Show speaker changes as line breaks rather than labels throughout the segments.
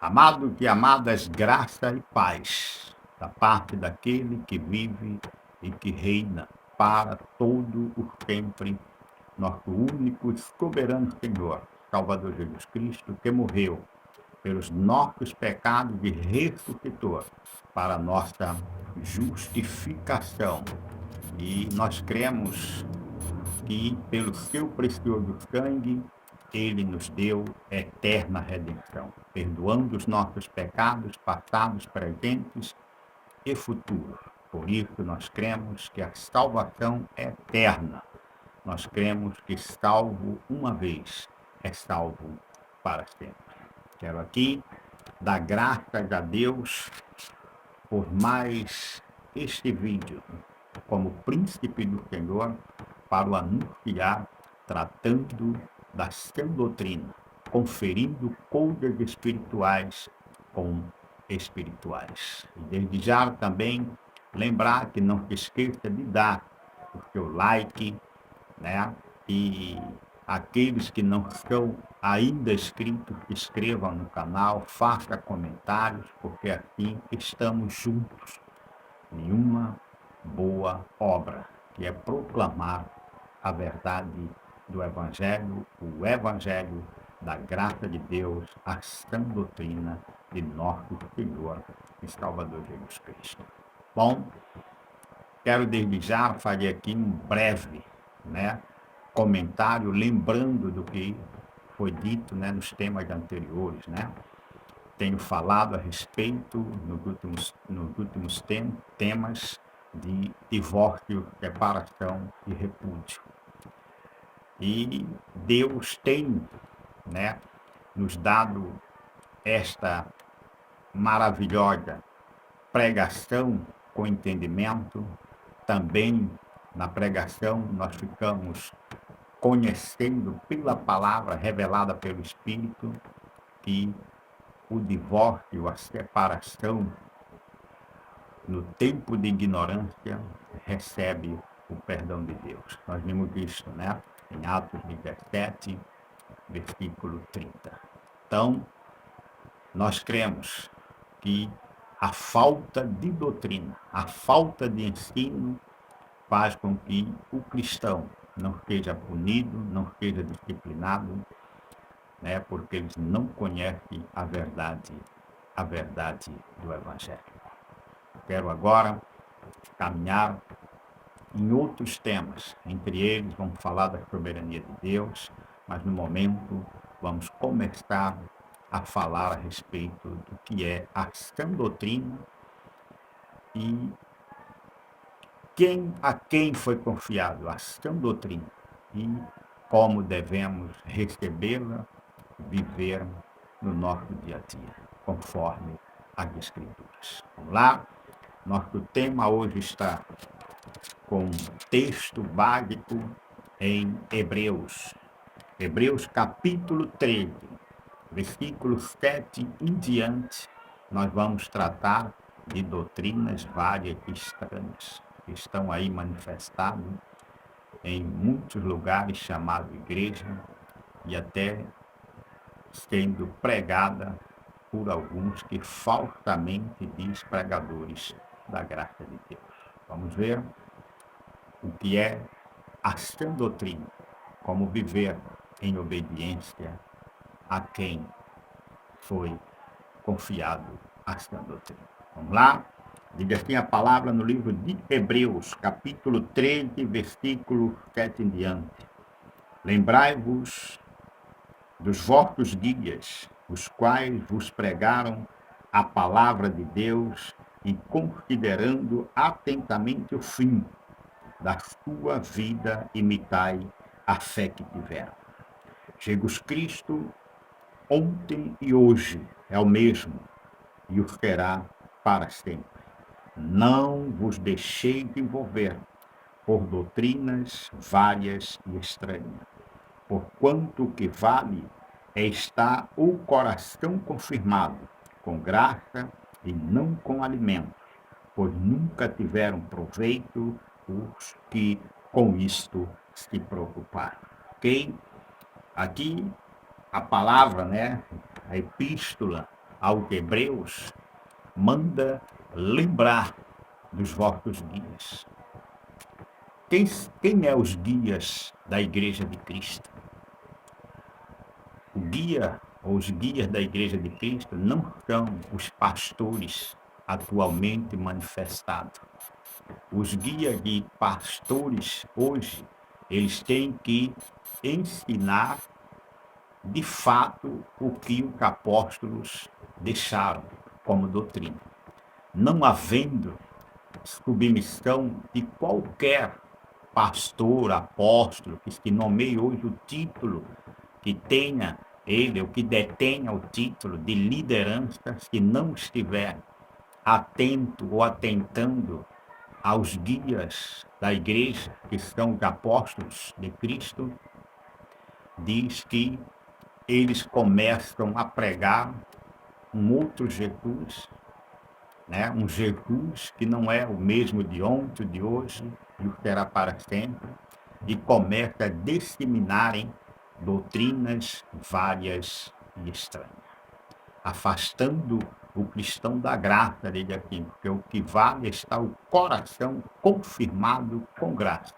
Amados e amadas, graça e paz da parte daquele que vive e que reina para todo o sempre, nosso único e soberano Senhor, Salvador Jesus Cristo, que morreu pelos nossos pecados e ressuscitou para a nossa justificação. E nós cremos que, pelo seu precioso sangue, ele nos deu eterna redenção, perdoando os nossos pecados passados, presentes e futuros. Por isso, nós cremos que a salvação é eterna. Nós cremos que, salvo uma vez, é salvo para sempre. Quero aqui dar graças a Deus por mais este vídeo, como príncipe do Senhor, para o anunciar, tratando da sã doutrina, conferindo coisas espirituais com espirituais. E desde já também lembrar que não se esqueça de dar o seu like, né? E aqueles que não estão ainda inscritos, inscrevam no canal, façam comentários, porque assim estamos juntos em uma boa obra, que é proclamar a verdade do Evangelho, o Evangelho da graça de Deus, a sã doutrina de nosso Senhor e Salvador Jesus Cristo. Bom, quero desde já fazer aqui um breve, comentário, lembrando do que foi dito, nos temas anteriores, Tenho falado a respeito, nos últimos temas, de divórcio, separação e repúdio. E Deus tem, nos dado esta maravilhosa pregação com entendimento. Também na pregação nós ficamos conhecendo pela palavra revelada pelo Espírito que o divórcio, a separação, no tempo de ignorância, recebe o perdão de Deus. Nós vimos isso, em Atos 17, versículo 30. Então, nós cremos que a falta de doutrina, a falta de ensino, faz com que o cristão não seja punido, não seja disciplinado, porque eles não conhecem a verdade do Evangelho. Quero agora caminhar em outros temas. Entre eles, vamos falar da soberania de Deus, mas no momento vamos começar a falar a respeito do que é a sã doutrina e a quem foi confiado a sã doutrina e como devemos recebê-la, viver no nosso dia a dia, conforme as Escrituras. Vamos lá? Nosso tema hoje está com um texto básico em Hebreus. Hebreus capítulo 13, versículo 7 em diante, nós vamos tratar de doutrinas várias e estranhas, que estão aí manifestadas em muitos lugares chamados igreja e até sendo pregada por alguns que falsamente diz pregadores da graça de Deus. Vamos ver o que é a sã doutrina, como viver em obediência a quem foi confiado a sã doutrina. Vamos lá? Diga assim a palavra no livro de Hebreus, capítulo 13, versículo 7 em diante. Lembrai-vos dos vossos guias, os quais vos pregaram a palavra de Deus e considerando atentamente o fim da sua vida, imitai a fé que tiveram. Jesus Cristo, ontem e hoje, é o mesmo e o será para sempre. Não vos deixeis envolver por doutrinas várias e estranhas, porquanto o que vale é estar o coração confirmado, com graça e não com alimentos, pois nunca tiveram proveito os que com isto se preocuparam. Ok? Aqui a palavra, a epístola aos Hebreus, manda lembrar dos vossos guias. Quem é os guias da Igreja de Cristo? O guia ou os guias da Igreja de Cristo não são os pastores atualmente manifestados. Os guias de pastores hoje, eles têm que ensinar de fato o que os apóstolos deixaram como doutrina. Não havendo submissão de qualquer pastor, apóstolo, que nomeie hoje o título que tenha ele, ou que detenha o título de liderança, se não estiver atento ou atentando aos guias da igreja, que são os apóstolos de Cristo, diz que eles começam a pregar um outro Jesus, né? Um Jesus que não é o mesmo de ontem, de hoje, e o será para sempre, e começa a disseminarem doutrinas várias e estranhas, afastando o cristão da graça dele aqui, porque o que vale está o coração confirmado com graça.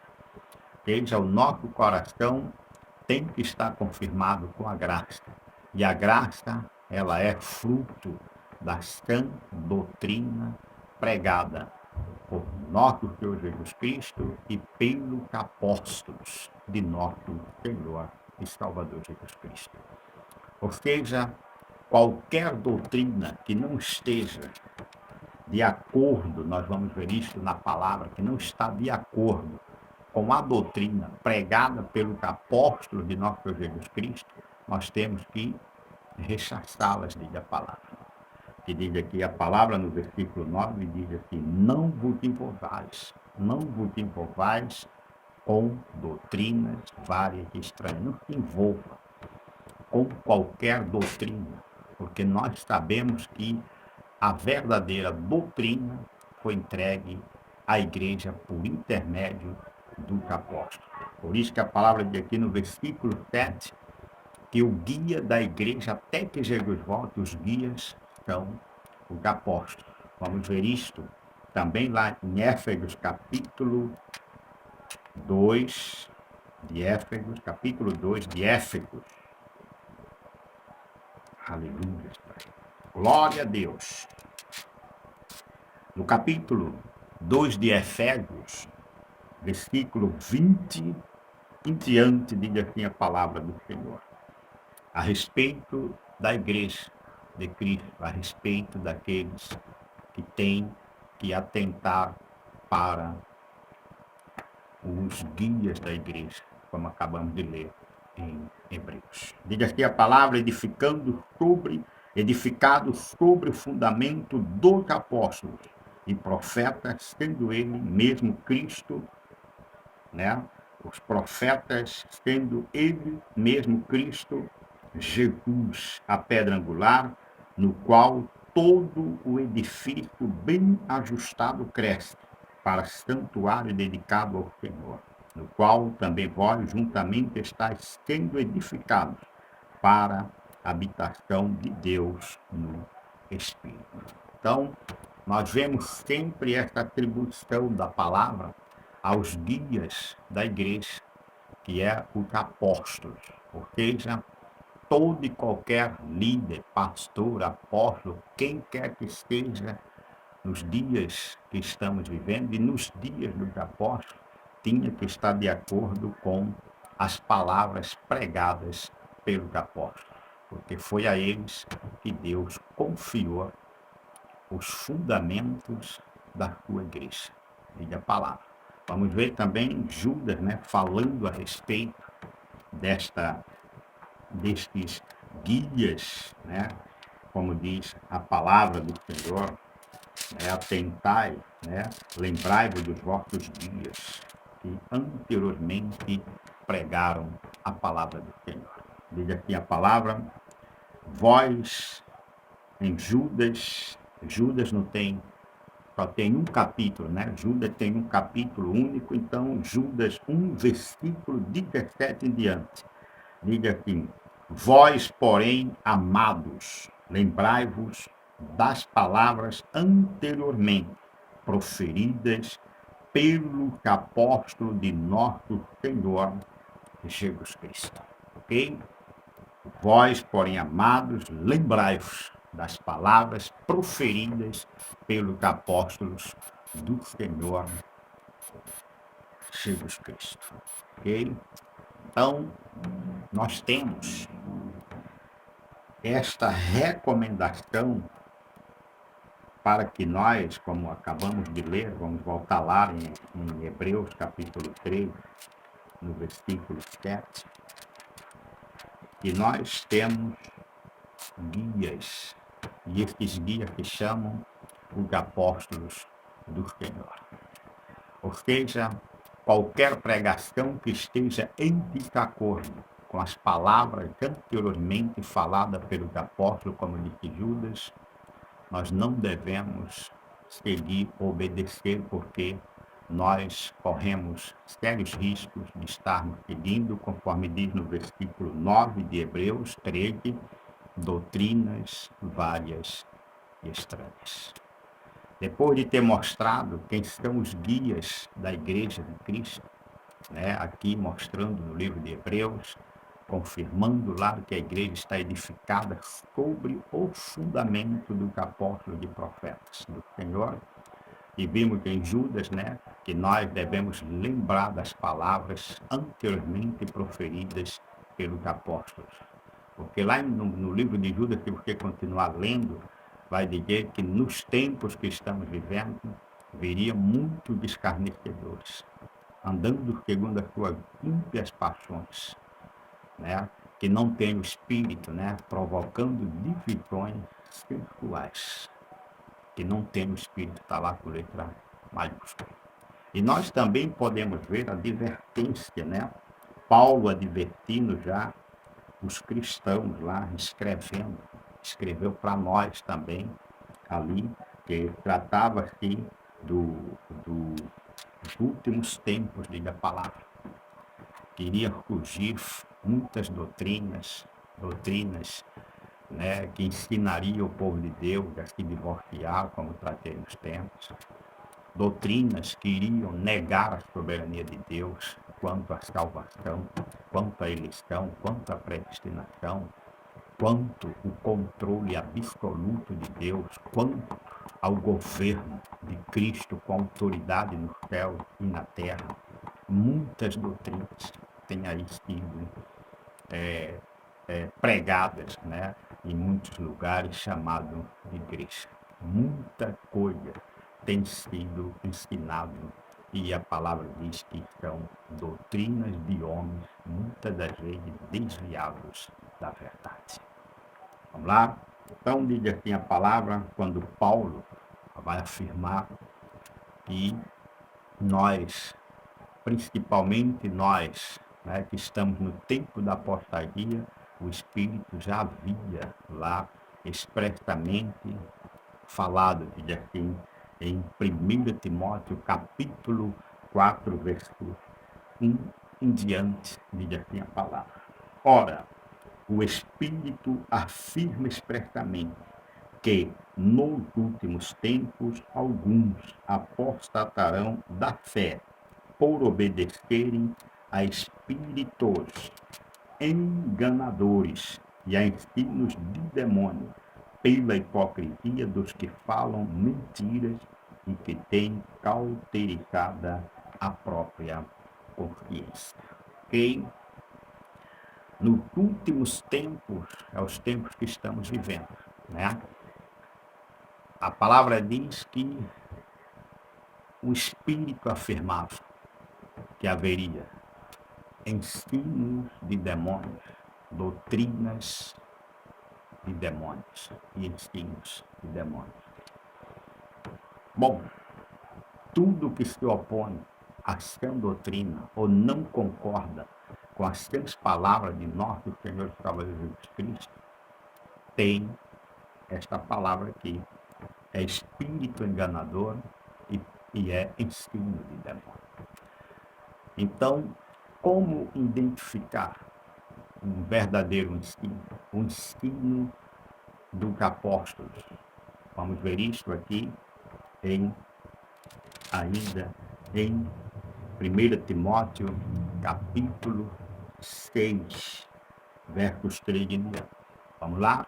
Veja, o nosso coração tem que estar confirmado com a graça. E a graça, ela é fruto da sã doutrina pregada por nosso Senhor Jesus Cristo e pelos apóstolos de nosso Senhor e Salvador Jesus Cristo. Ou seja, qualquer doutrina que não esteja de acordo, nós vamos ver isso na palavra, que não está de acordo com a doutrina pregada pelos apóstolos de nosso Senhor Jesus Cristo, nós temos que rechaçá-las, diz a palavra. Que diz aqui a palavra no versículo 9, diz assim: não vos envolvais com doutrinas várias e estranhas. Não se envolva com qualquer doutrina, porque nós sabemos que a verdadeira doutrina foi entregue à igreja por intermédio dos apóstolos. Por isso que a palavra diz aqui no versículo 7, que o guia da igreja, até que Jesus volte, os guias são os apóstolos. Vamos ver isto também lá em Éfesos, capítulo 2 de Éfesos, capítulo 2 de Éfesos. Aleluia. Glória a Deus. No capítulo 2 de Efésios, versículo 20 em diante, diz assim a palavra do Senhor, a respeito da igreja de Cristo, a respeito daqueles que têm que atentar para os guias da igreja, como acabamos de ler em Hebreus. Diz assim a palavra: edificado sobre o fundamento dos apóstolos e profetas, sendo ele mesmo Cristo, né? Os profetas, sendo ele mesmo Cristo, Jesus, a pedra angular, no qual todo o edifício bem ajustado cresce, para santuário dedicado ao Senhor, no qual também vós juntamente estáis sendo edificados para a habitação de Deus no Espírito. Então, nós vemos sempre essa atribuição da palavra aos guias da igreja, que é os apóstolos, ou seja, todo e qualquer líder, pastor, apóstolo, quem quer que esteja nos dias que estamos vivendo e nos dias dos apóstolos, tinha que estar de acordo com as palavras pregadas pelos apóstolos, porque foi a eles que Deus confiou os fundamentos da sua igreja, diz a palavra. Vamos ver também Judas, né, falando a respeito destes guias, né, como diz a palavra do Senhor, né, atentai, né, lembrai-vos dos vossos guias, que anteriormente pregaram a palavra do Senhor. Diz aqui a palavra: vós, em Judas não tem, só tem um capítulo, né? Judas tem um capítulo único, então Judas 1, versículo 17 em diante. Diz assim: vós, porém, amados, Lembrai-vos das palavras anteriormente proferidas pelo apóstolo de nosso Senhor Jesus Cristo. Ok? Vós, porém, amados, lembrai-vos das palavras proferidas pelos apóstolos do Senhor Jesus Cristo. Ok? Então, nós temos esta recomendação para que nós, como acabamos de ler, vamos voltar lá em Hebreus capítulo 3, no versículo 7, que nós temos guias, e esses guias que chamam os apóstolos do Senhor. Ou seja, qualquer pregação que esteja em desacordo com as palavras anteriormente faladas pelos apóstolos, como disse Judas, nós não devemos seguir, obedecer, porque nós corremos sérios riscos de estarmos seguindo, conforme diz no versículo 9 de Hebreus 13, doutrinas várias e estranhas. Depois de ter mostrado quem são os guias da Igreja de Cristo, né, aqui mostrando no livro de Hebreus, confirmando lá que a igreja está edificada sobre o fundamento dos apóstolos e profetas do Senhor. E vimos em Judas, né, que nós devemos lembrar das palavras anteriormente proferidas pelos apóstolos. Porque lá no livro de Judas, se você continuar lendo, vai dizer que nos tempos que estamos vivendo, viria muitos escarnecedores, andando segundo as suas ímpias paixões, né? Que não tem o espírito, né? Provocando divisões sensuais, que não tem o espírito, está lá com letra maiúscula. E nós também podemos ver a advertência, né? Paulo advertindo já os cristãos lá, escreveu para nós também, ali, que tratava-se dos últimos tempos, diga a palavra. Queria fugir muitas doutrinas, né, que ensinariam o povo de Deus a se divorciar, como tratei nos tempos. Doutrinas que iriam negar a soberania de Deus quanto à salvação, quanto à eleição, quanto à predestinação, quanto o controle absoluto de Deus, quanto ao governo de Cristo com autoridade no céu e na terra. Muitas doutrinas têm aí sido pregadas, né, em muitos lugares chamado de igreja. Muita coisa tem sido ensinado e a palavra diz que são doutrinas de homens, muitas das vezes desviados da verdade. Vamos lá? Então, diz assim a palavra, quando Paulo vai afirmar que nós, principalmente nós, né, que estamos no tempo da apostasia, o Espírito já havia lá expressamente falado, diz assim, em 1 Timóteo, capítulo 4, versículo 1 em diante, diz assim a palavra. Ora, o Espírito afirma expressamente que nos últimos tempos alguns apostatarão da fé por obedecerem a espíritos enganadores e a ensinos de demônio, pela hipocrisia dos que falam mentiras e que têm cauterizada a própria consciência. Ok? Nos últimos tempos, é os tempos que estamos vivendo, né? A palavra diz que o Espírito afirmava que haveria ensinos de demônios, doutrinas de demônios e ensinos de demônios. Bom, tudo que se opõe à sã doutrina ou não concorda com as sãs palavras de nosso Senhor e Salvador Jesus Cristo, tem esta palavra aqui. É espírito enganador e é ensino de demônio. Então, como identificar um verdadeiro ensino? Um ensino dos apóstolos. Vamos ver isto aqui ainda em 1 Timóteo, capítulo 6, versos 3 e diante. Vamos lá?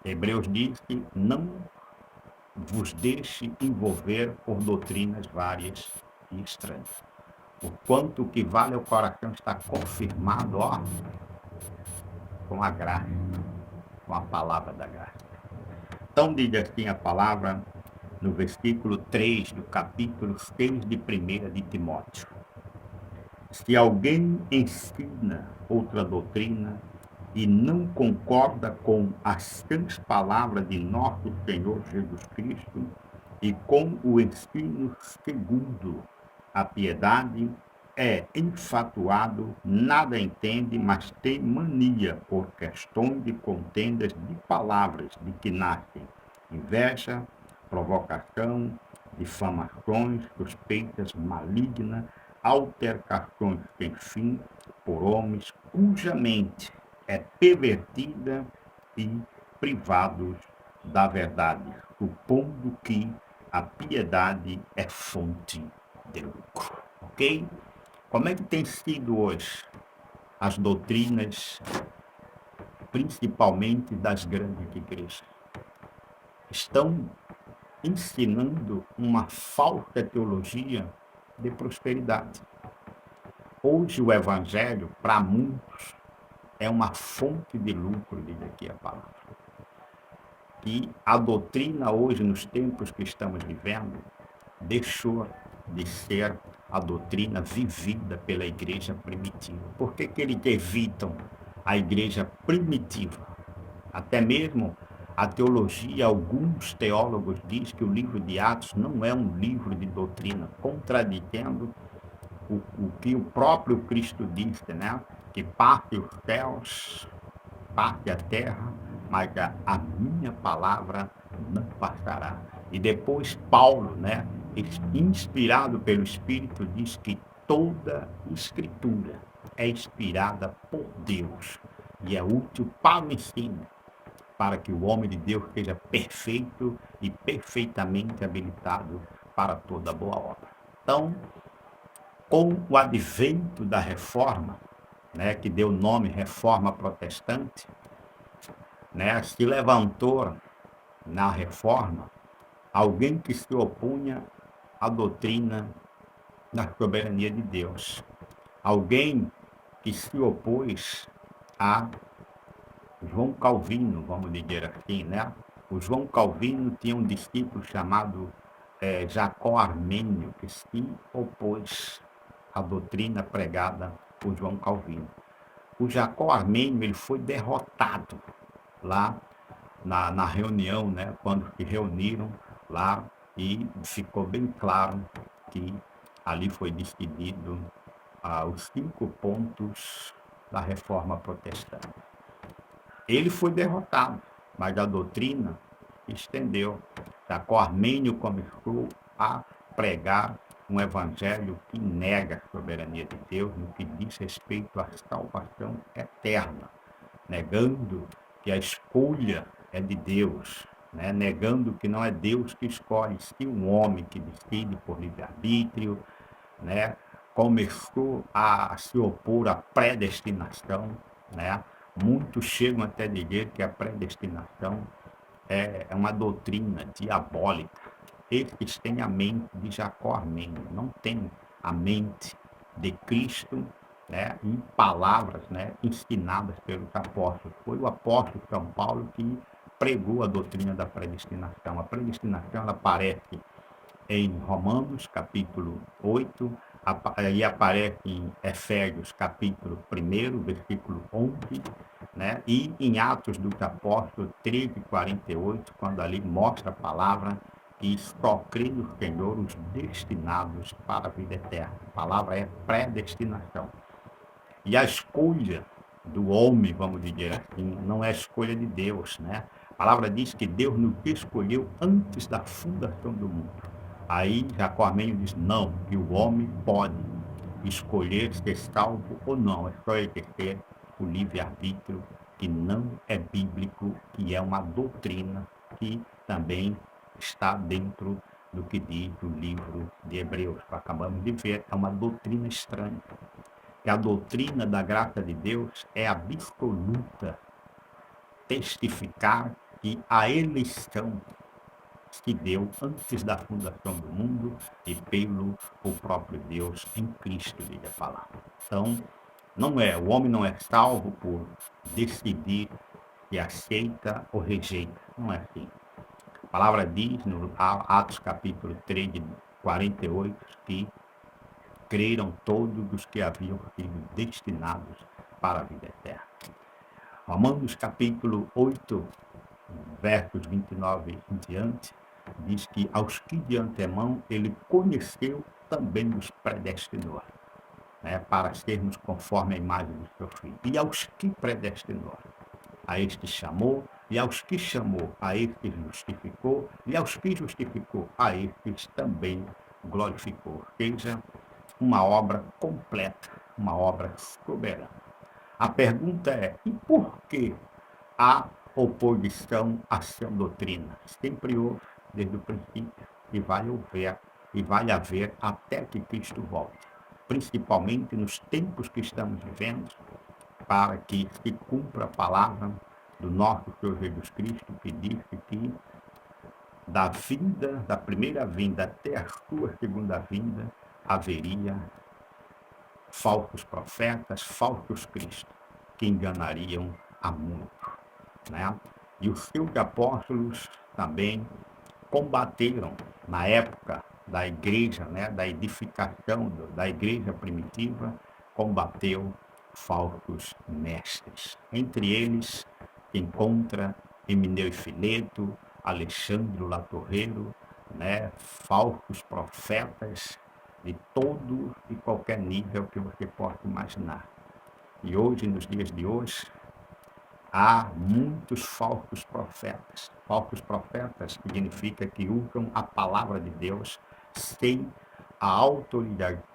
Hebreus diz que não vos deixe envolver por doutrinas várias e estranhas. O quanto que vale ao coração está confirmado, com a graça, com a palavra da graça. Então diz assim a palavra no versículo 3 do capítulo 6 de 1 de Timóteo. Se alguém ensina outra doutrina e não concorda com as sãs palavras de nosso Senhor Jesus Cristo e com o ensino segundo a piedade, é enfatuado, nada entende, mas tem mania por questões de contendas de palavras, de que nascem inveja, provocação, difamações, suspeitas malignas, altercações sem fim por homens cuja mente é pervertida e privados da verdade, supondo que a piedade é fonte de lucro. Ok? Como é que tem sido hoje as doutrinas, principalmente das grandes igrejas? Estão ensinando uma falsa teologia de prosperidade. Hoje o evangelho, para muitos, é uma fonte de lucro, diz aqui a palavra. E a doutrina hoje, nos tempos que estamos vivendo, deixou de ser a doutrina vivida pela igreja primitiva. Por que eles evitam a igreja primitiva? Até mesmo a teologia, alguns teólogos dizem que o livro de Atos não é um livro de doutrina, contradizendo o que o próprio Cristo disse, né? Que parte os céus, parte a terra, mas a minha palavra não passará. E depois Paulo, né, inspirado pelo Espírito, diz que toda escritura é inspirada por Deus e é útil para o ensino, para que o homem de Deus seja perfeito e perfeitamente habilitado para toda boa obra. Então, com o advento da reforma, né, que deu o nome Reforma Protestante, né, se levantou na reforma alguém que se opunha à doutrina da soberania de Deus. Alguém que se opôs a João Calvino, vamos dizer assim, né? O João Calvino tinha um discípulo chamado Jacó Armênio, que se opôs à doutrina pregada por João Calvino. O Jacó Armênio, ele foi derrotado lá na reunião, né, quando se reuniram lá, e ficou bem claro que ali foi decidido os 5 pontos da reforma protestante. Ele foi derrotado, mas a doutrina estendeu. Jacó Armênio começou a pregar um evangelho que nega a soberania de Deus no que diz respeito à salvação eterna, negando que a escolha é de Deus, né? Negando que não é Deus que escolhe, sim um homem que decide por livre-arbítrio, né? Começou a se opor à predestinação, né? Muitos chegam até a dizer que a predestinação é uma doutrina diabólica. Eles têm a mente de Jacó Armênio, não tem a mente de Cristo, né, em palavras, né, ensinadas pelos apóstolos. Foi o apóstolo São Paulo que pregou a doutrina da predestinação. A predestinação ela aparece em Romanos, capítulo 8, aí aparece em Efésios, capítulo 1, versículo 11, né? E em Atos dos Apóstolos 13:48, quando ali mostra a palavra que só crê no Senhor os destinados para a vida eterna. A palavra é predestinação. E a escolha do homem, vamos dizer assim, não é a escolha de Deus, né? A palavra diz que Deus nos escolheu antes da fundação do mundo. Aí Jacó Armênio diz, não, que o homem pode escolher ser salvo ou não, é só exercer o livre-arbítrio que não é bíblico, que é uma doutrina que também está dentro do que diz o livro de Hebreus, que acabamos de ver, é uma doutrina estranha. Que a doutrina da graça de Deus é absoluta, testificar que a eleição se deu antes da fundação do mundo e pelo o próprio Deus em Cristo, diz a palavra. Então, o homem não é salvo por decidir se aceita ou rejeita. Não é assim. A palavra diz no Atos capítulo 3, de 48, que creram todos os que haviam sido destinados para a vida eterna. Romanos capítulo 8, versos 29 em diante, diz que aos que de antemão ele conheceu, também os predestinou, né, para sermos conforme a imagem do seu Filho. E aos que predestinou, a estes chamou, e aos que chamou, a estes justificou, e aos que justificou, a estes também glorificou. Ou seja, uma obra completa, uma obra soberana. A pergunta é, e por que a oposição à sã doutrina? Sempre houve, desde o princípio, e vai haver até que Cristo volte. Principalmente nos tempos que estamos vivendo, para que se cumpra a palavra do nosso Senhor Jesus Cristo, que disse que da primeira vinda até a sua segunda vinda, haveria falsos profetas, falsos cristos, que enganariam a muito, né? E os seus apóstolos também combateram, na época da igreja, né, da edificação da igreja primitiva, combateu falsos mestres. Entre eles, encontra Emineu e Fileto, Alexandre o Latorreiro, né, falsos profetas de todo e qualquer nível que você possa imaginar. E hoje, nos dias de hoje, há muitos falsos profetas. Falsos profetas significa que usam a palavra de Deus sem a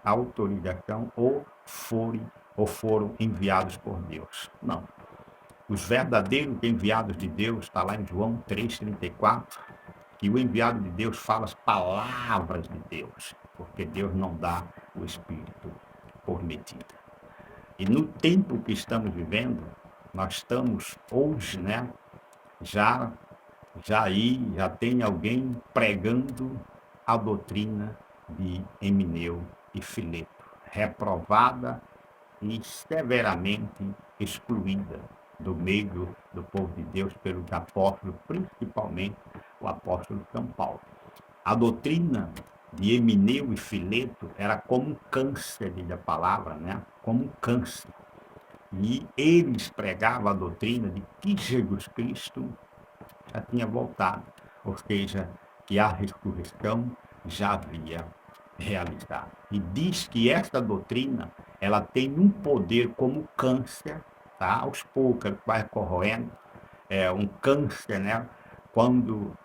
autorização ou foram enviados por Deus. Não. Os verdadeiros enviados de Deus, está lá em João 3,34, que o enviado de Deus fala as palavras de Deus, porque Deus não dá o Espírito por medida. E no tempo que estamos vivendo, nós estamos hoje, né, já tem alguém pregando a doutrina de Emineu e Fileto, reprovada e severamente excluída do meio do povo de Deus pelos apóstolos, principalmente o apóstolo São Paulo. A doutrina de Emineu e Fileto era como um câncer, diz a palavra, né? Como um câncer. E eles pregavam a doutrina de que Jesus Cristo já tinha voltado, ou seja, que a ressurreição já havia realizado. E diz que esta doutrina, ela tem um poder como câncer, tá? Aos poucos vai corroendo, um câncer, né? Quando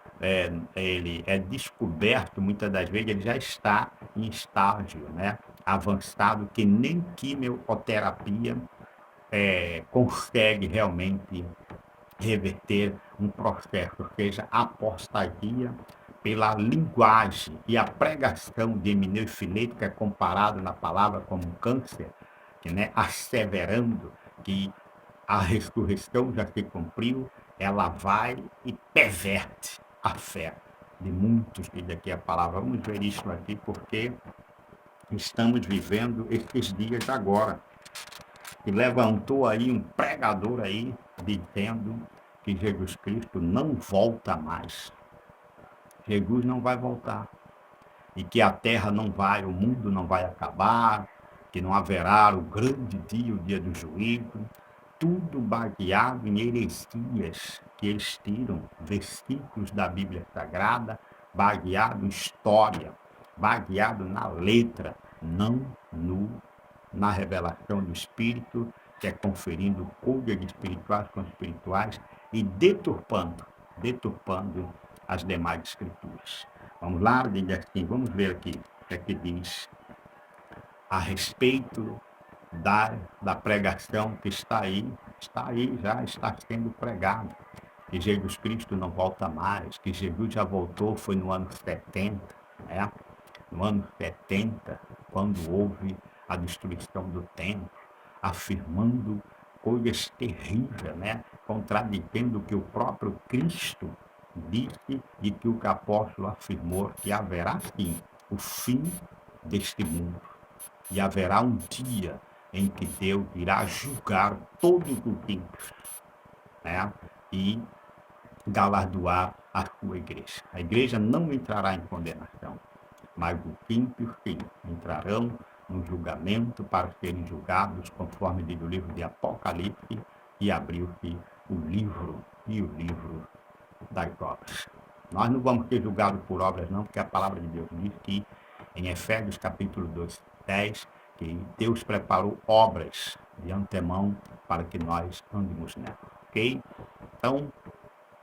ele é descoberto, muitas das vezes ele já está em estágio, né, avançado, que nem quimioterapia consegue realmente reverter um processo, ou seja, a apostasia pela linguagem e a pregação de Emineu e Fileto, que é comparado na palavra como um câncer, que, né, asseverando que a ressurreição já se cumpriu, ela vai e perverte a fé de muitos, que daqui a palavra. Vamos ver isso aqui, porque estamos vivendo esses dias agora. E levantou aí um pregador aí, dizendo que Jesus Cristo não volta mais. Jesus não vai voltar. E que a terra não vai, o mundo não vai acabar, que não haverá o grande dia, o dia do juízo. Tudo baseado em heresias que eles tiram, versículos da Bíblia Sagrada, baseado em história, baseado na letra, não na revelação do Espírito, que é conferindo coisas espirituais com espirituais e deturpando as demais escrituras. Vamos lá, diz assim, vamos ver aqui o que é que diz a respeito da pregação que está aí está aí, já está sendo pregado, que Jesus Cristo não volta mais, que Jesus já voltou, foi no ano 70, né? No ano 70, quando houve a destruição do templo, afirmando coisas terríveis, né? Contradizendo o que o próprio Cristo disse e que o apóstolo afirmou, que haverá sim o fim deste mundo. E haverá um dia em que Deus irá julgar todos os ímpios, né? E galardoar a sua igreja. A igreja não entrará em condenação, mas os ímpios sim entrarão no julgamento para serem julgados, conforme diz o livro de Apocalipse, e abriu-se o livro das obras. Nós não vamos ser julgados por obras não, porque a palavra de Deus diz que, em Efésios capítulo 2, 10, que Deus preparou obras de antemão para que nós andemos nela, ok? Então,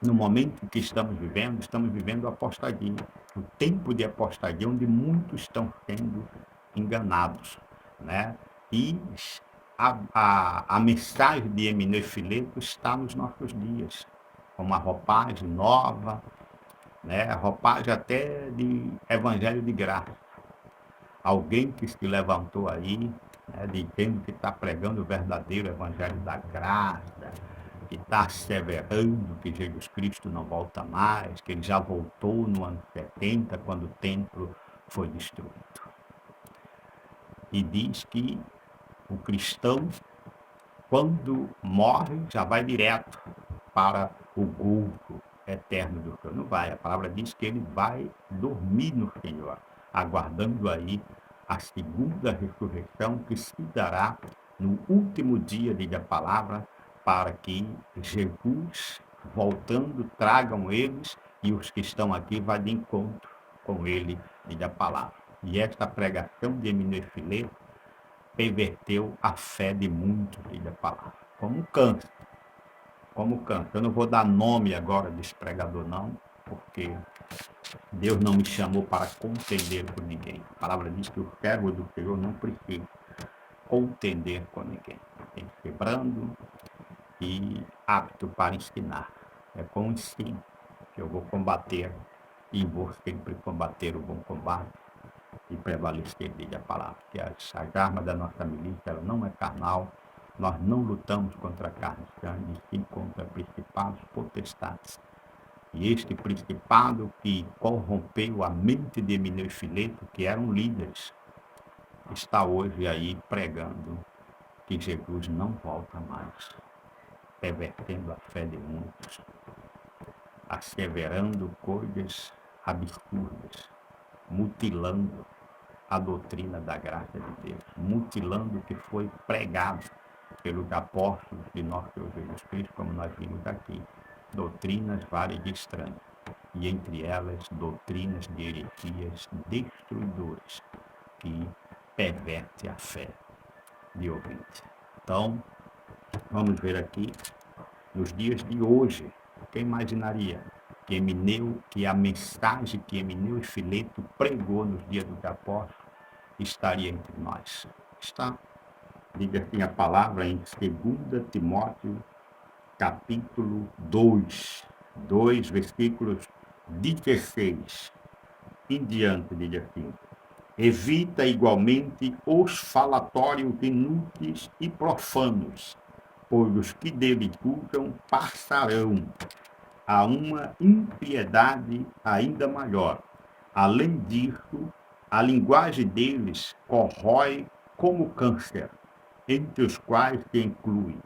no momento que estamos vivendo apostasia, o tempo de apostasia, onde muitos estão sendo enganados, né? E a mensagem de Emineu e Fileto está nos nossos dias, com uma roupagem nova, né? Roupagem até de evangelho de graça. Alguém que se levantou aí, né, dizendo que está pregando o verdadeiro evangelho da graça, que está asseverando que Jesus Cristo não volta mais, que ele já voltou no ano 70, quando o templo foi destruído. E diz que o cristão, quando morre, já vai direto para o gozo eterno do Senhor. Não vai, a palavra diz que ele vai dormir no Senhor, aguardando aí a segunda ressurreição que se dará no último dia, diz a palavra, para que Jesus, voltando, tragam eles e os que estão aqui vão de encontro com ele, diz a palavra. E esta pregação de Emineu e Fileto perverteu a fé de muitos, diz a palavra, como um câncer. Eu não vou dar nome agora desse pregador, não, porque Deus não me chamou para contender com ninguém. A palavra diz que o servo do Senhor não precisa contender com ninguém. Tem que ser brando e apto para ensinar. É com o ensino que eu vou combater e vou sempre combater o bom combate e prevalecer, diz a palavra. Que as armas da nossa milícia, ela não é carnal. Nós não lutamos contra a carne e sangue, sim contra principados, potestades. E este principado que corrompeu a mente de Emineu e Fileto, que eram líderes, está hoje aí pregando que Jesus não volta mais, pervertendo a fé de muitos, asseverando coisas absurdas, mutilando a doutrina da graça de Deus, mutilando o que foi pregado pelos apóstolos de nosso Senhor Jesus Cristo, como nós vimos aqui, doutrinas várias e estranhas, e entre elas doutrinas de heresias destruidoras, que perverte a fé de ouvinte. Então, vamos ver aqui, nos dias de hoje, quem imaginaria que a mensagem que Emineu e Fileto pregou nos dias dos apóstolos estaria entre nós? Está, diga assim a palavra em 2 Timóteo, capítulo 2, versículos 16 em diante, diz assim: evita igualmente os falatórios inúteis e profanos, pois os que dele julgam passarão a uma impiedade ainda maior. Além disso, a linguagem deles corrói como câncer, entre os quais se inclui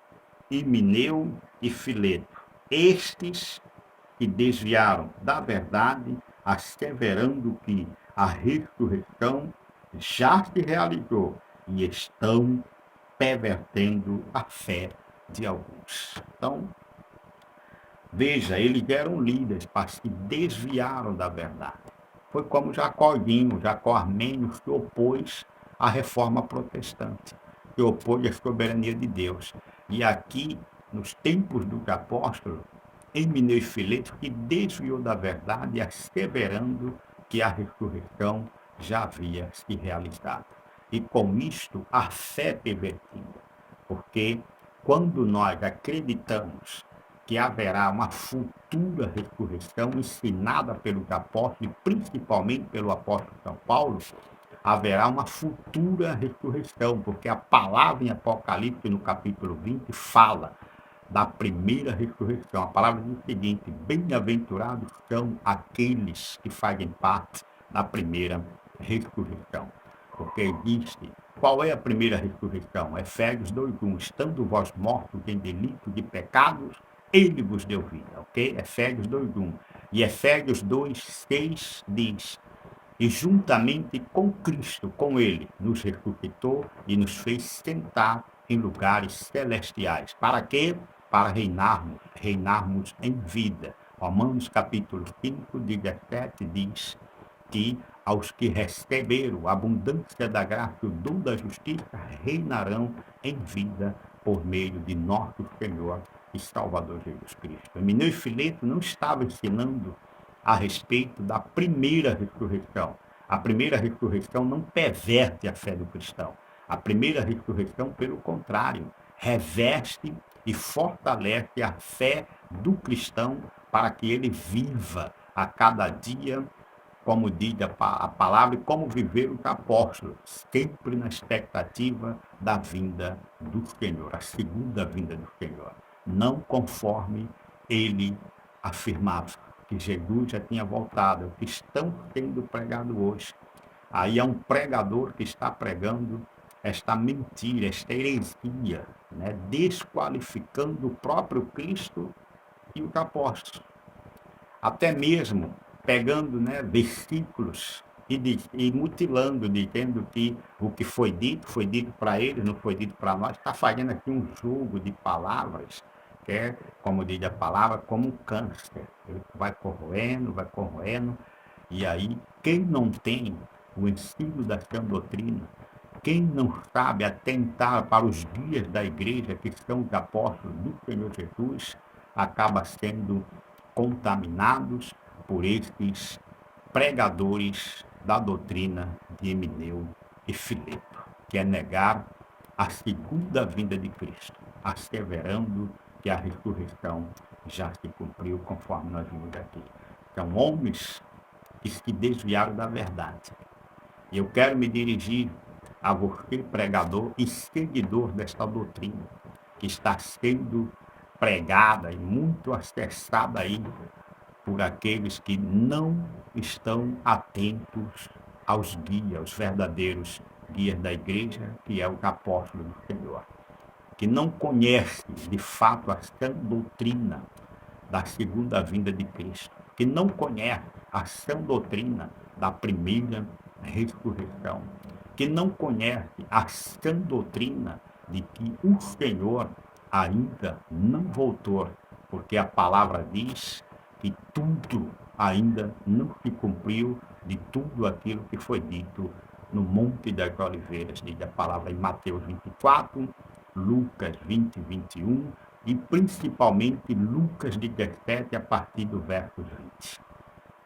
Himeneu e Fileto. Estes que desviaram da verdade, asseverando que a ressurreição já se realizou e estão pervertendo a fé de alguns. Então, veja, eles eram líderes, mas se desviaram da verdade. Foi como Jacó Armênio se opôs à reforma protestante, se opôs à soberania de Deus. E aqui, nos tempos dos apóstolos, Emineu e Fileto, que desviou da verdade, asseverando que a ressurreição já havia se realizado. E com isto, a fé pervertida. Porque quando nós acreditamos que haverá uma futura ressurreição ensinada pelos apóstolos, principalmente pelo apóstolo São Paulo, haverá uma futura ressurreição, porque a palavra em Apocalipse, no capítulo 20, fala da primeira ressurreição. A palavra diz o seguinte: bem-aventurados são aqueles que fazem parte da primeira ressurreição. Porque existe. Qual é a primeira ressurreição? Efésios 2:1. Estando vós mortos em delitos e pecados, ele vos deu vida. Ok? Efésios 2:1. E Efésios 2:6 diz: e juntamente com Cristo, com ele, nos ressuscitou e nos fez sentar em lugares celestiais. Para quê? Para reinarmos em vida. Romanos capítulo 5, 17 diz que aos que receberam a abundância da graça e o dom da justiça reinarão em vida por meio de nosso Senhor e Salvador Jesus Cristo. Emineu e Fileto não estava ensinando a respeito da primeira ressurreição. A primeira ressurreição não perverte a fé do cristão. A primeira ressurreição, pelo contrário, reveste e fortalece a fé do cristão para que ele viva a cada dia, como diz a palavra, e como viver os apóstolos, sempre na expectativa da vinda do Senhor, a segunda vinda do Senhor, não conforme ele afirmava que Jesus já tinha voltado, o que estão sendo pregado hoje. Aí é um pregador que está pregando esta mentira, esta heresia, né, desqualificando o próprio Cristo e os apóstolos. Até mesmo pegando, né, versículos e mutilando, dizendo que o que foi dito para eles, não foi dito para nós. Está fazendo aqui um jogo de palavras, que é, como diz a palavra, como um câncer. Ele vai corroendo, e aí quem não tem o ensino da sã doutrina, quem não sabe atentar para os guias da igreja, que são os apóstolos do Senhor Jesus, acaba sendo contaminados por esses pregadores da doutrina de Emineu e Fileto, que é negar a segunda vinda de Cristo, asseverando que a ressurreição já se cumpriu, conforme nós vimos aqui. São homens que se desviaram da verdade. E eu quero me dirigir a você, pregador e seguidor desta doutrina, que está sendo pregada e muito acessada aí por aqueles que não estão atentos aos guias, aos verdadeiros guias da igreja, que é o apóstolo do Senhor, que não conhece de fato a sã doutrina da segunda vinda de Cristo, que não conhece a sã doutrina da primeira ressurreição, que não conhece a sã doutrina de que o Senhor ainda não voltou, porque a palavra diz que tudo ainda não se cumpriu de tudo aquilo que foi dito no Monte das Oliveiras, diz a palavra em Mateus 24, Lucas 20, 21 e principalmente Lucas 17, a partir do verso 20.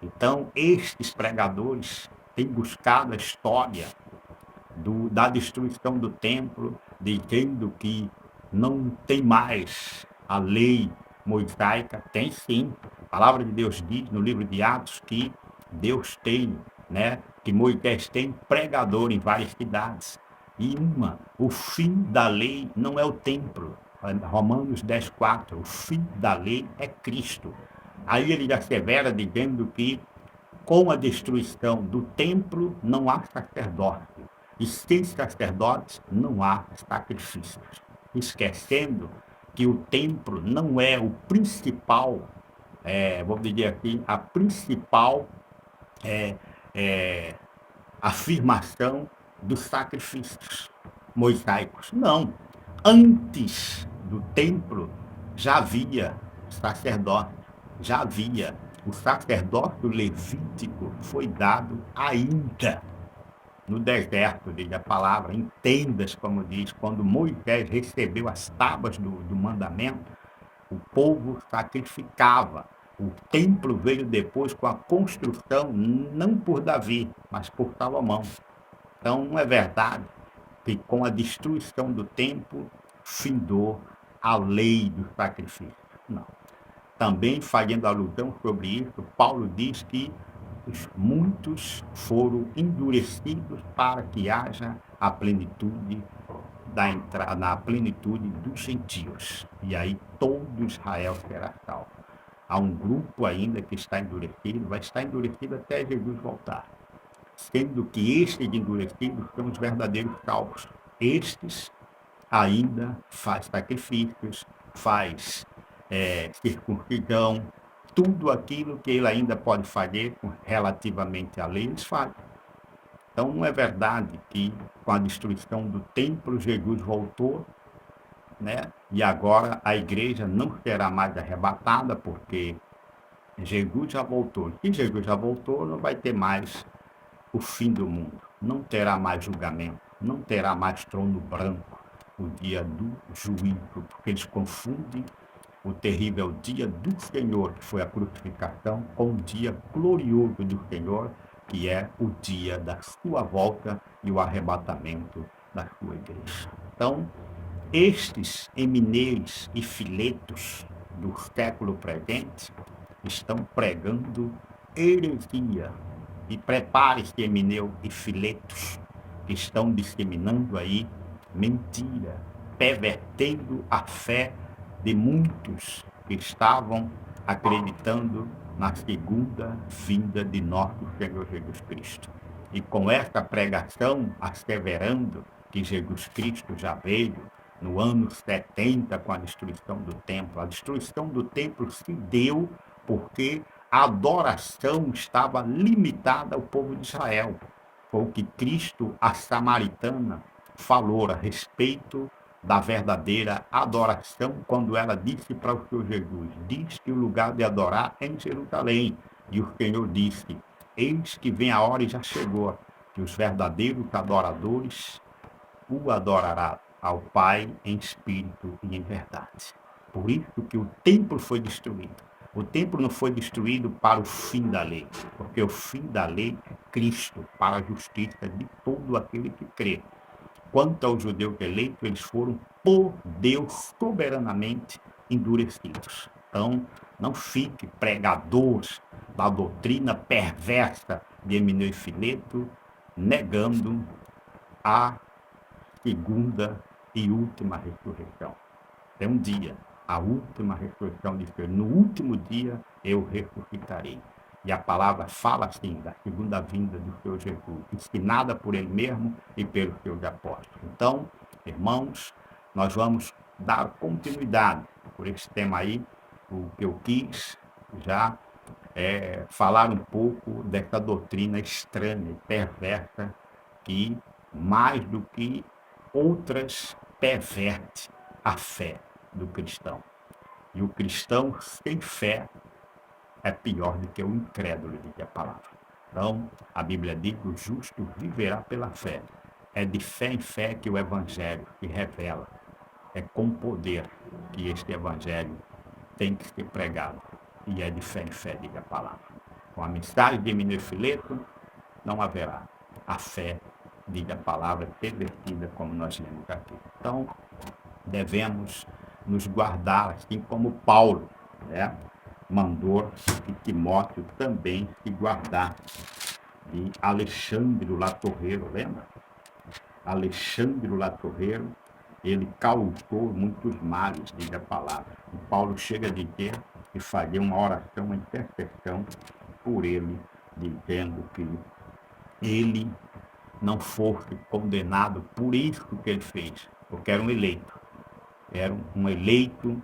Então, estes pregadores têm buscado a história da destruição do templo, dizendo que não tem mais a lei mosaica. Tem sim. A palavra de Deus diz no livro de Atos que Deus tem, né, que Moisés tem pregador em várias cidades. E o fim da lei não é o templo. Romanos 10:4, o fim da lei é Cristo. Aí ele assevera dizendo que com a destruição do templo não há sacerdócio, e sem sacerdotes não há sacrifícios, esquecendo que o templo não é o principal, vamos dizer aqui, a principal afirmação dos sacrifícios mosaicos. Não. Antes do templo já havia sacerdote, já havia. O sacerdócio levítico foi dado ainda no deserto, diz a palavra, em tendas, como diz, quando Moisés recebeu as tábuas do mandamento, o povo sacrificava. O templo veio depois com a construção, não por Davi, mas por Salomão. Então, não é verdade que com a destruição do templo, findou a lei do sacrifício. Não. Também fazendo alusão sobre isso, Paulo diz que muitos foram endurecidos para que haja a plenitude na plenitude dos gentios. E aí todo Israel será salvo. Há um grupo ainda que está endurecido, vai estar endurecido até Jesus voltar. Sendo que estes endurecidos são os verdadeiros salvos. Estes ainda faz sacrifícios, faz circuncisão, tudo aquilo que ele ainda pode fazer relativamente à lei, eles fazem. Então, não é verdade que com a destruição do templo, Jesus voltou, né? E agora a igreja não será mais arrebatada, porque Jesus já voltou. Se Jesus já voltou, não vai ter mais o fim do mundo. Não terá mais julgamento, não terá mais trono branco, o dia do juízo, porque eles confundem o terrível dia do Senhor, que foi a crucificação, com o dia glorioso do Senhor, que é o dia da sua volta e o arrebatamento da sua igreja. Então, estes Eminês e Filetos do século presente estão pregando heresia. E prepare-se, Emineu e Filetos, que estão disseminando aí mentira, pervertendo a fé de muitos que estavam acreditando na segunda vinda de nosso Senhor Jesus Cristo. E com esta pregação, asseverando que Jesus Cristo já veio no ano 70 com a destruição do templo. A destruição do templo se deu porque a adoração estava limitada ao povo de Israel. Foi o que Cristo, a samaritana, falou a respeito da verdadeira adoração, quando ela disse para o Senhor Jesus, diz que o lugar de adorar é em Jerusalém. E o Senhor disse, eis que vem a hora e já chegou, que os verdadeiros adoradores o adorará ao Pai em espírito e em verdade. Por isso que o templo foi destruído. O templo não foi destruído para o fim da lei, porque o fim da lei é Cristo, para a justiça de todo aquele que crê. Quanto aos judeus eleitos, eles foram por Deus soberanamente endurecidos. Então, não fique pregador da doutrina perversa de Emineu e Fileto, negando a segunda e última ressurreição. É um dia, a última ressurreição de Deus. No último dia eu ressuscitarei. E a palavra fala assim, da segunda vinda do Senhor Jesus, ensinada por ele mesmo e pelos seus apóstolos. Então, irmãos, nós vamos dar continuidade por esse tema aí, o que eu quis já falar um pouco dessa doutrina estranha e perversa que, mais do que outras, perverte a fé do cristão. E o cristão sem fé é pior do que o incrédulo, diz a palavra. Então, a Bíblia diz que o justo viverá pela fé. É de fé em fé que o evangelho se revela. É com poder que este evangelho tem que ser pregado. E é de fé em fé, diz a palavra. Com a mensagem de Emineu e Fileto, não haverá a fé, diz a palavra, pervertida, como nós lemos aqui. Então, devemos nos guardar, assim como Paulo, né, mandou que Timóteo também se guardar de Alexandre o Latorreiro, lembra? Alexandre o Latorreiro, ele causou muitos males, diz a palavra. E Paulo chega a dizer que faria uma oração, uma intercessão por ele, dizendo que ele não fosse condenado por isso que ele fez, porque era um eleito. Era um eleito,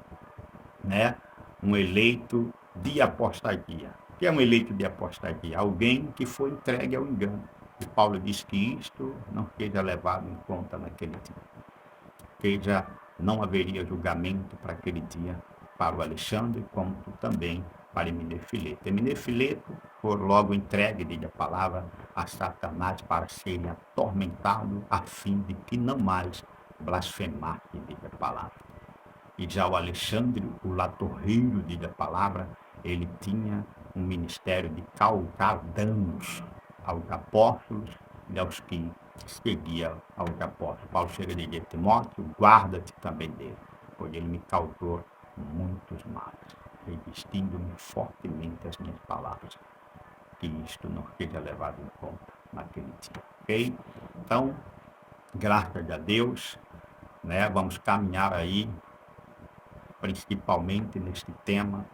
né? Um eleito de apostasia. O que é um eleito de apostasia? Alguém que foi entregue ao engano. E Paulo diz que isto não seja levado em conta naquele dia. Que já não haveria julgamento para aquele dia para o Alexandre, como também para Emineu e Fileto. Emineu e Fileto foram logo entregues, diz a palavra, a Satanás para serem atormentados, a fim de que não mais blasfemassem, diz a palavra. E já o Alexandre, o Latorreiro, diz a palavra, ele tinha um ministério de causar danos aos apóstolos e aos que seguiam aos apóstolos. Paulo chega a dizer, Timóteo, guarda-te também dele. pois ele me causou muitos males, resistindo-me fortemente às minhas palavras. Que isto não seja levado em conta naquele dia, ok? Então, graças a Deus, né? Vamos caminhar aí, principalmente neste tema,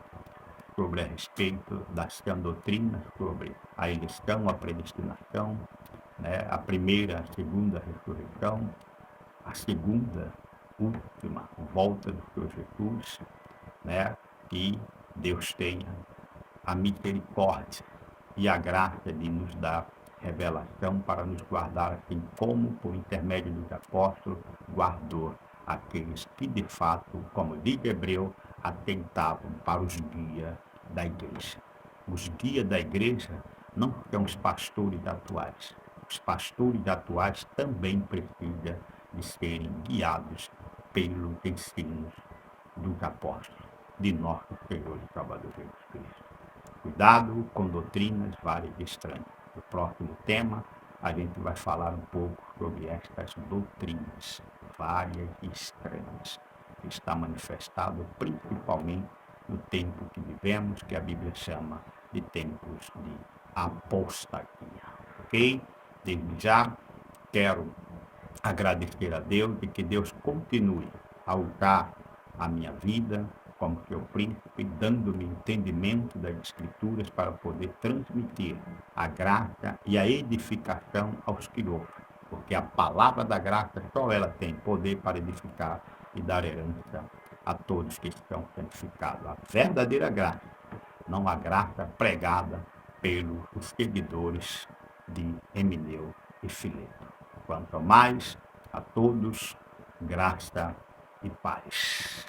sobre a respeito das doutrinas, sobre a eleição, a predestinação, né? A primeira, a segunda ressurreição, a segunda, última volta do Senhor Jesus, né? Que Deus tenha a misericórdia e a graça de nos dar revelação para nos guardar, assim como, por intermédio dos apóstolos, guardou aqueles que, de fato, como diz Hebreu, atentavam para os guias da igreja. Os guias da igreja não são os pastores atuais. Os pastores atuais também precisam de serem guiados pelos ensinos dos apóstolos, de nosso Senhor e Salvador Jesus Cristo. Cuidado com doutrinas várias e estranhas. No próximo tema, a gente vai falar um pouco sobre estas doutrinas várias e estranhas, que está manifestado principalmente no tempo que vivemos, que a Bíblia chama de tempos de apostasia. Ok? Desde já, quero agradecer a Deus e que Deus continue a usar a minha vida como seu príncipe, dando-me entendimento das Escrituras para poder transmitir a graça e a edificação aos que ouvem. Porque a palavra da graça, só ela tem poder para edificar e dar herança a todos que estão santificados. A verdadeira graça, não a graça pregada pelos seguidores de Emineu e Fileto. Quanto mais, a todos, graça e paz.